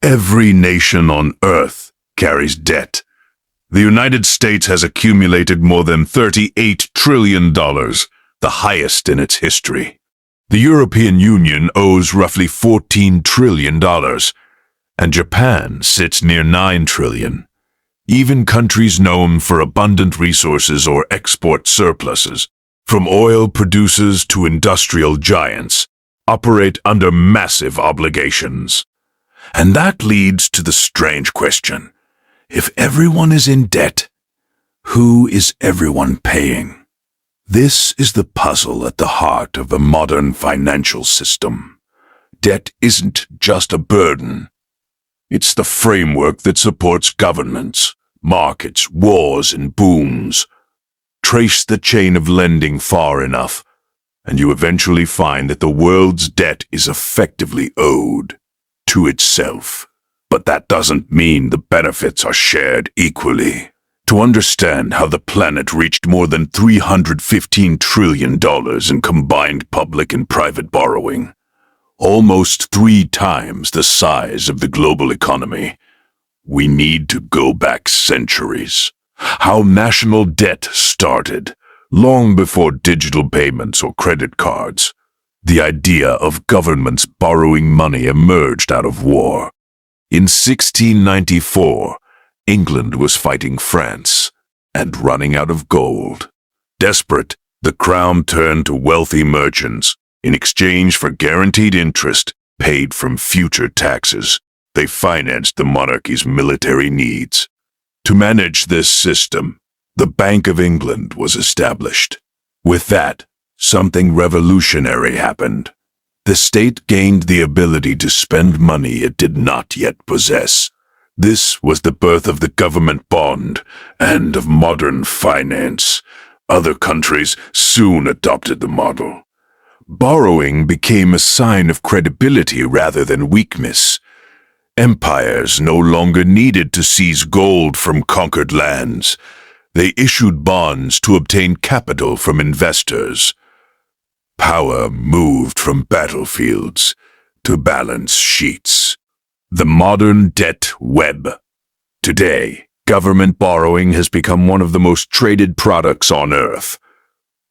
Every nation on Earth carries debt. The United States has accumulated more than $38 trillion, the highest in its history. The European Union owes roughly $14 trillion, and Japan sits near $9 trillion. Even countries known for abundant resources or export surpluses, from oil producers to industrial giants, operate under massive obligations. And that leads to the strange question: if everyone is in debt, who is everyone paying? This is the puzzle at the heart of a modern financial system. Debt isn't just a burden. It's the framework that supports governments, markets, wars, and booms. Trace the chain of lending far enough, and you eventually find that the world's debt is effectively owed to itself. But that doesn't mean the benefits are shared equally. To understand how the planet reached more than $315 trillion in combined public and private borrowing, almost 3 times the size of the global economy, we need to go back centuries. How national debt started, long before digital payments or credit cards. The idea of governments borrowing money emerged out of war. In 1694, England was fighting France and running out of gold. Desperate, the crown turned to wealthy merchants in exchange for guaranteed interest paid from future taxes. They financed the monarchy's military needs. To manage this system, the Bank of England was established. With that, something revolutionary happened. The state gained the ability to spend money it did not yet possess. This was the birth of the government bond and of modern finance. Other countries soon adopted the model. Borrowing became a sign of credibility rather than weakness. Empires no longer needed to seize gold from conquered lands. They issued bonds to obtain capital from investors. Power moved from battlefields to balance sheets. The modern debt web. Today, government borrowing has become one of the most traded products on Earth.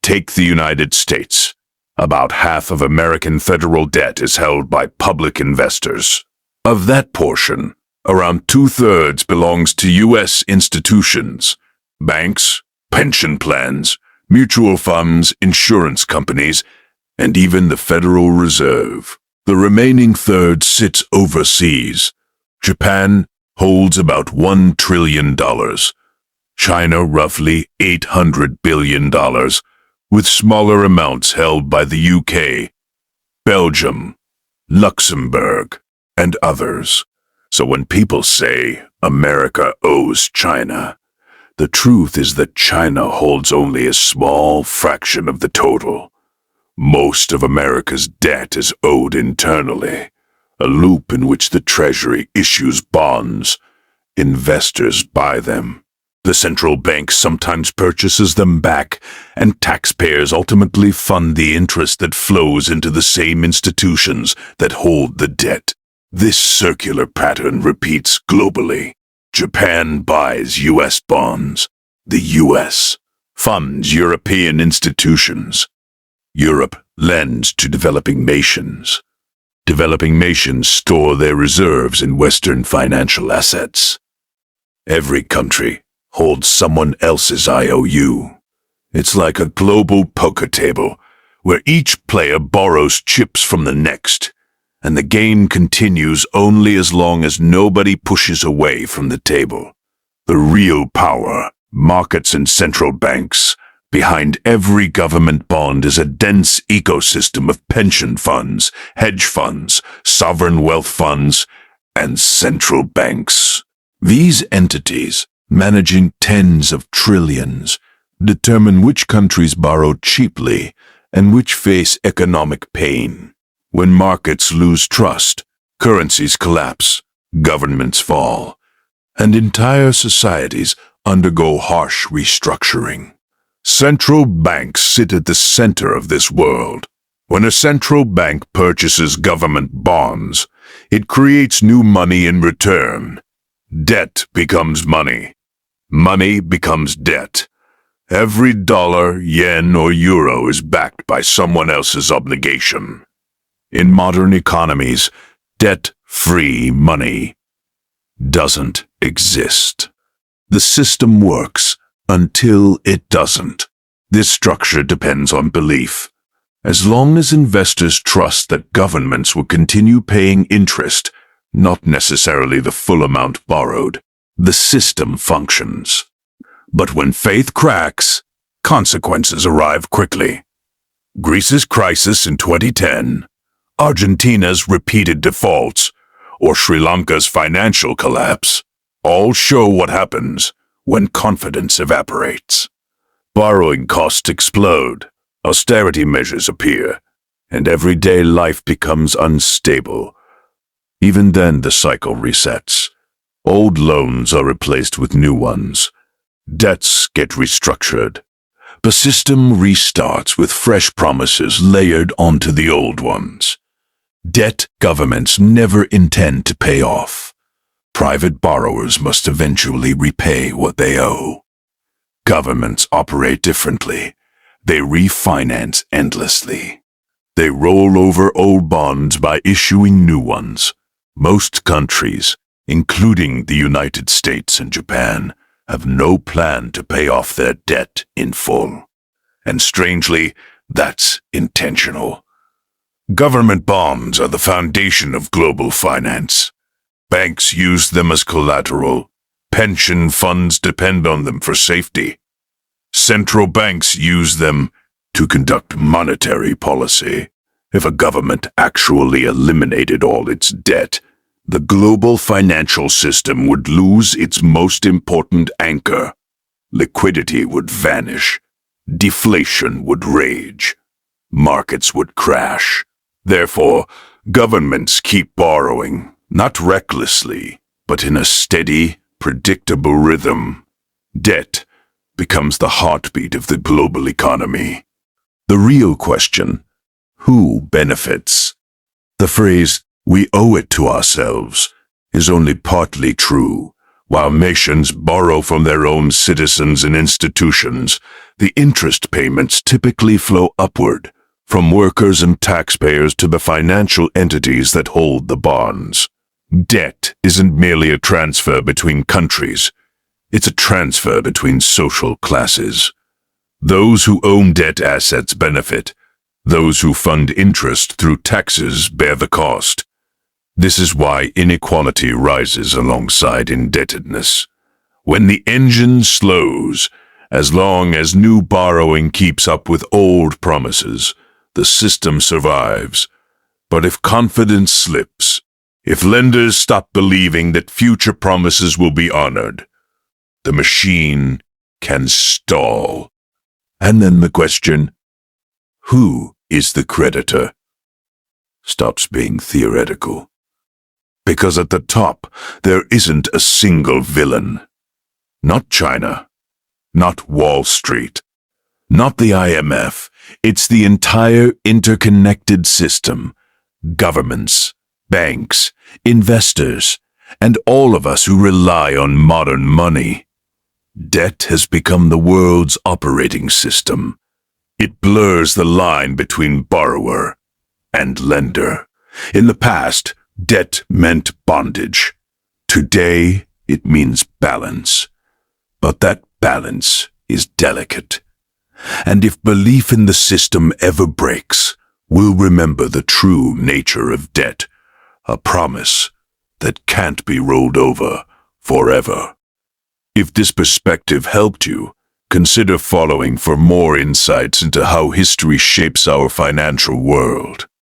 Take the United States. About half of American federal debt is held by public investors. Of that portion, around 2/3 belongs to U.S. institutions, banks, pension plans, mutual funds, insurance companies, and even the Federal Reserve. The remaining third sits overseas. Japan holds about $1 trillion. China roughly $800 billion, with smaller amounts held by the UK, Belgium, Luxembourg, and others. So when people say America owes China, the truth is that China holds only a small fraction of the total. Most of America's debt is owed internally, a loop in which the Treasury issues bonds. Investors buy them. The central bank sometimes purchases them back, and taxpayers ultimately fund the interest that flows into the same institutions that hold the debt. This circular pattern repeats globally. Japan buys U.S. bonds. The U.S. funds European institutions. Europe lends to developing nations. Developing nations store their reserves in Western financial assets. Every country holds someone else's IOU. It's like a global poker table, where each player borrows chips from the next, and the game continues only as long as nobody pushes away from the table. The real power, markets and central banks. Behind every government bond is a dense ecosystem of pension funds, hedge funds, sovereign wealth funds, and central banks. These entities, managing tens of trillions, determine which countries borrow cheaply and which face economic pain. When markets lose trust, currencies collapse, governments fall, and entire societies undergo harsh restructuring. Central banks sit at the center of this world. When a central bank purchases government bonds, It creates new money in return. Debt becomes money. Money becomes debt. Every dollar, yen, or euro is backed by someone else's obligation. In modern economies, debt-free money doesn't exist. The system works until it doesn't. This structure depends on belief. As long as investors trust that governments will continue paying interest, not necessarily the full amount borrowed, the system functions. But when faith cracks, consequences arrive quickly. Greece's crisis in 2010, Argentina's repeated defaults, or Sri Lanka's financial collapse, all show what happens when confidence evaporates. Borrowing costs explode, austerity measures appear, and everyday life becomes unstable. Even then, the cycle resets. Old loans are replaced with new ones. Debts get restructured. The system restarts with fresh promises layered onto the old ones. Debt governments never intend to pay off. Private borrowers must eventually repay what they owe. Governments operate differently. They refinance endlessly. They roll over old bonds by issuing new ones. Most countries, including the United States and Japan, have no plan to pay off their debt in full. And strangely, that's intentional. Government bonds are the foundation of global finance. Banks use them as collateral. Pension funds depend on them for safety. Central banks use them to conduct monetary policy. If a government actually eliminated all its debt, the global financial system would lose its most important anchor. Liquidity would vanish. Deflation would rage. Markets would crash. Therefore, governments keep borrowing, not recklessly, but in a steady, predictable rhythm. Debt becomes the heartbeat of the global economy. The real question: who benefits? The phrase, "we owe it to ourselves," is only partly true. While nations borrow from their own citizens and institutions, the interest payments typically flow upward, from workers and taxpayers to the financial entities that hold the bonds. Debt isn't merely a transfer between countries. It's a transfer between social classes. Those who own debt assets benefit. Those who fund interest through taxes bear the cost. This is why inequality rises alongside indebtedness. When the engine slows, as long as new borrowing keeps up with old promises, the system survives. But if confidence slips, if lenders stop believing that future promises will be honored, the machine can stall. And then the question, who is the creditor, stops being theoretical. Because at the top, there isn't a single villain. Not China, not Wall Street, not the IMF. It's the entire interconnected system. Governments, banks, investors, and all of us who rely on modern money. Debt has become the world's operating system. It blurs the line between borrower and lender. In the past, debt meant bondage. Today, it means balance. But that balance is delicate. And if belief in the system ever breaks, we'll remember the true nature of debt, a promise that can't be rolled over forever. If this perspective helped you, consider following for more insights into how history shapes our financial world.